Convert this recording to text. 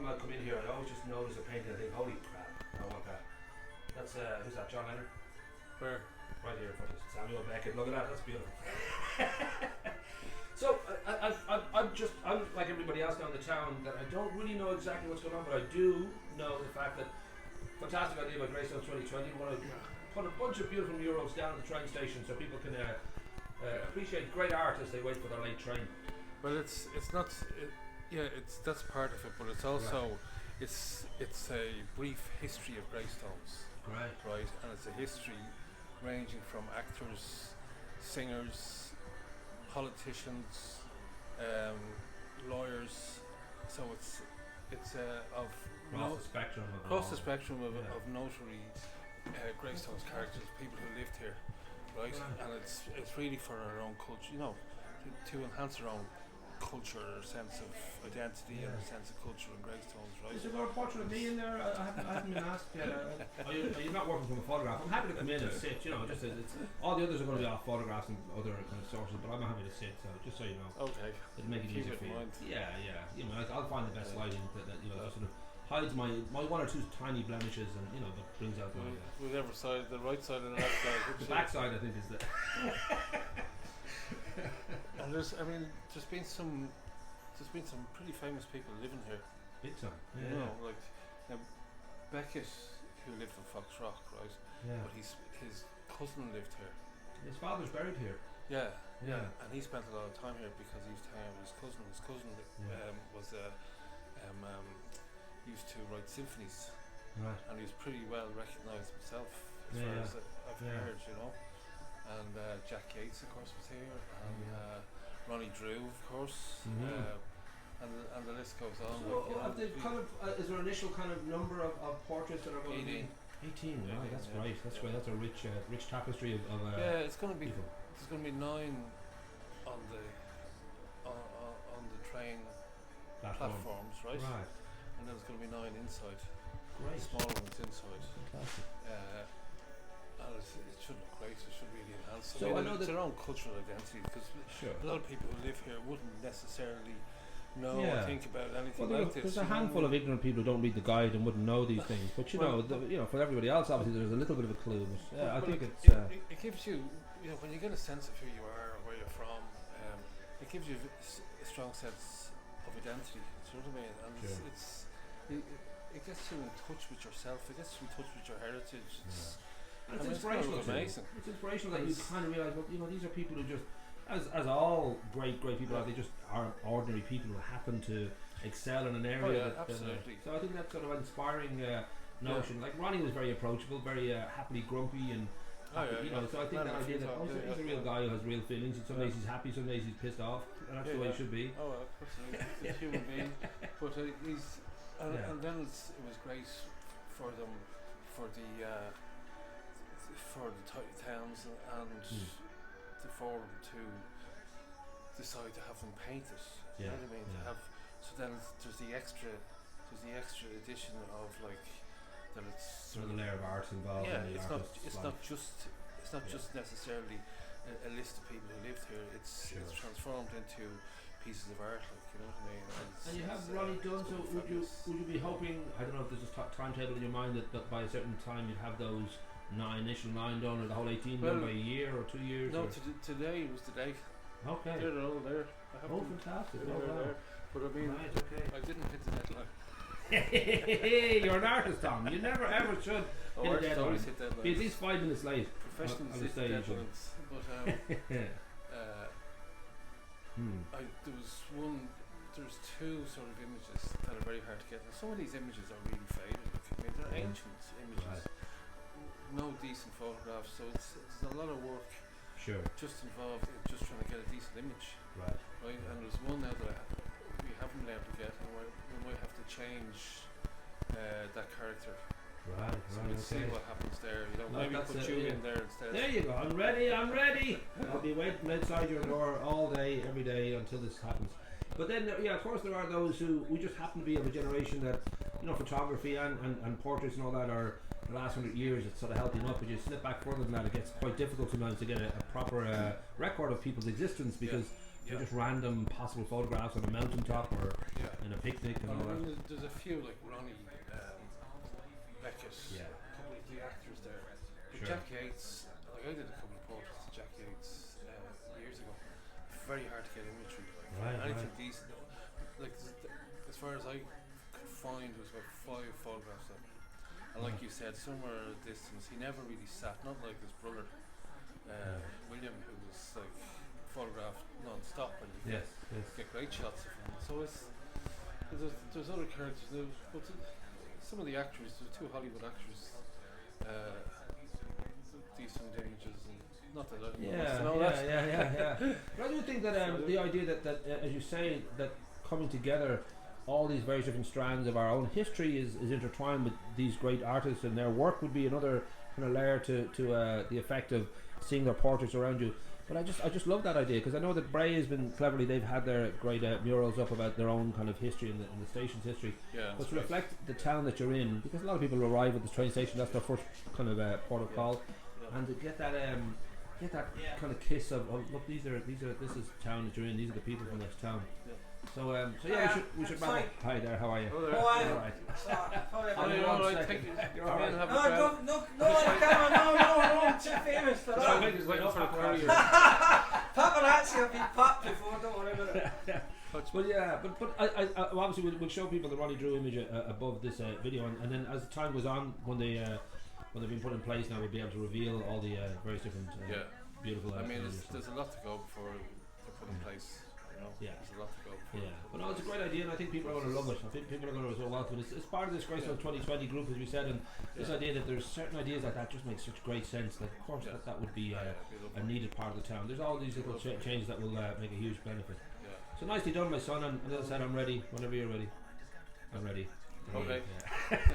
time I come in here, I always just notice a painting and think, holy crap, I want that. That's who's that? John Leonard? Where? Right here in front of us. Samuel Beckett. Look at that. That's beautiful. So I'm like everybody else down the town that I don't really know exactly what's going on, but I do know the fact that fantastic idea by Greystones 2020. Want to put a bunch of beautiful murals down at the train station so people can appreciate great art as they wait for their late train. Well, it's not. That's part of it, but it's also it's a brief history of Greystones. Right, and it's a history ranging from actors, singers, politicians, lawyers. So it's of across the spectrum of notary Greystones characters, people who lived here, right? And it's really for our own culture, to enhance our own culture, or sense of identity, and a sense of culture in Greystones, right? Is there a portrait of me in there? I haven't been asked yet. Are you not working from a photograph? I'm happy to come in and sit. Just it's all the others are going to be off photographs and other kind of sources, but I'm happy to sit. So just so you know, okay, it'll make it easier for you. Yeah. I'll find the best lighting that sort of hides my one or two tiny blemishes, and but brings out my. Whichever side, the right side or the left side. The back side, I think, is the. And there's been some pretty famous people living here. Big time. Like Beckett, who lived in Fox Rock, right? Yeah. But his cousin lived here. His father's buried here. Yeah. And he spent a lot of time here because he was hanging with his cousin. His cousin used to write symphonies. Right. And he was pretty well recognised himself, as far as I've heard, And Jack Yates, of course, was here, and Ronnie Drew, of course, and the list goes on. So, is there an initial kind of number of portraits that are going to be? 18. Wow, that's great. That's great. That's a rich tapestry of. It's going to be. People. There's going to be 9 on the train platforms, right? Right. And then there's going to be 9 inside. Great. Smaller ones inside. Fantastic. It should look great. It should really enhance. So I know it's their own cultural identity, because a lot of people who live here wouldn't necessarily know or think about anything like this. There's a handful of ignorant people who don't read the guide and wouldn't know these things. But for everybody else, obviously, there's a little bit of a clue. But I think it gives you, when you get a sense of who you are or where you're from, it gives you a strong sense of identity. Do you know what I mean? And it gets you in touch with yourself. It gets you in touch with your heritage. It's inspirational. Amazing. It's inspirational that you kind of realise, these are people who just, as all great people are, they just are ordinary people who happen to excel in an area. Absolutely. So I think that's sort of an inspiring notion. Like Ronnie was very approachable, very happily grumpy, and so I think that idea that he's a real guy who has real feelings. And some days he's happy, some days he's pissed off, and that's the way he should be. Oh, absolutely. He's a human being, but and then it was great for them, for the towns and the forum to decide to have them painted. You know what I mean? So then there's the extra addition of like that it's sort of a layer of art involved. It's not just necessarily a list of people who lived here. It's transformed into pieces of art, like, you know what I mean? And you have Ronnie done. So would you be hoping? I don't know if there's a timetable in your mind that by a certain time you'd have those initial 9 done, or the whole 18 done by a year or 2 years? No, today was the day. Okay. They're all there. Fantastic. There. But I mean, I didn't hit the deadline. You're an artist, Tom. You never ever should hit a deadline. Be at least 5 minutes late. Professionals hit deadlines. But there was 2 sort of images that are very hard to get. Now, some of these images are really faded. They're ancient images. No decent photographs, so it's a lot of work. Just involved in just trying to get a decent image. Right. And there's one now that we haven't been able to get, and we might have to change that character. Right. So we'll see what happens there. Maybe put you in there instead. There you go. I'm ready. I'll be waiting outside your door all day, every day until this happens. But then, of course, there are those who we just happen to be of a generation that, photography and portraits and all that are the last 100 years. It's sort of helping up. But you slip back further than that, it gets quite difficult sometimes to get a proper record of people's existence, because So just random possible photographs on a mountaintop or in a picnic and all that. There's a few like Ronnie Beckett, a couple of the actors there. But Jack Yates, like I did a couple of portraits of Jack Yates years ago. Very hard to get imagery. Anything decent. Like as far as I could find, was about 5 photographs of him. And like you said, somewhere at a distance, he never really sat. Not like his brother William, who was like photographed non-stop, and you get great shots of him. So there's other characters, but some of the actors, there's 2 Hollywood actors, decent images, and not that I But I do think that the idea that as you say, that coming together, all these various different strands of our own history is intertwined with these great artists, and their work would be another kind of layer to the effect of seeing their portraits around you. But I just love that idea, because I know that Bray has been cleverly, they've had their great murals up about their own kind of history and the station's history, but to reflect the town that you're in, because a lot of people arrive at the train station, that's their first kind of port of call, and to get that kind of kiss of look, this is town that you're in, these are the people from this town. So we should wrap up. Hi there, how are you? How are you? No, too famous for that. waiting for the courier. Paparazzi have been popped before, don't worry about it. But I obviously we'll show people the Ronnie Drew image above this video, and then as time goes on, when they've been put in place now, we'll be able to reveal all the various different beautiful. I mean, there's a lot to go before they're put in place. There's a lot to go. But no, it's a great idea, and I think people are going to love it. I think people are going to welcome it. It's part of this Greystones 2020 group, as we said, and this idea that there's certain ideas like that just makes such great sense. That of course that would be a needed part of the town. There's all these little changes that will make a huge benefit. So nicely done, my son. And as I said, I'm ready. Whenever you're ready, I'm ready. Okay.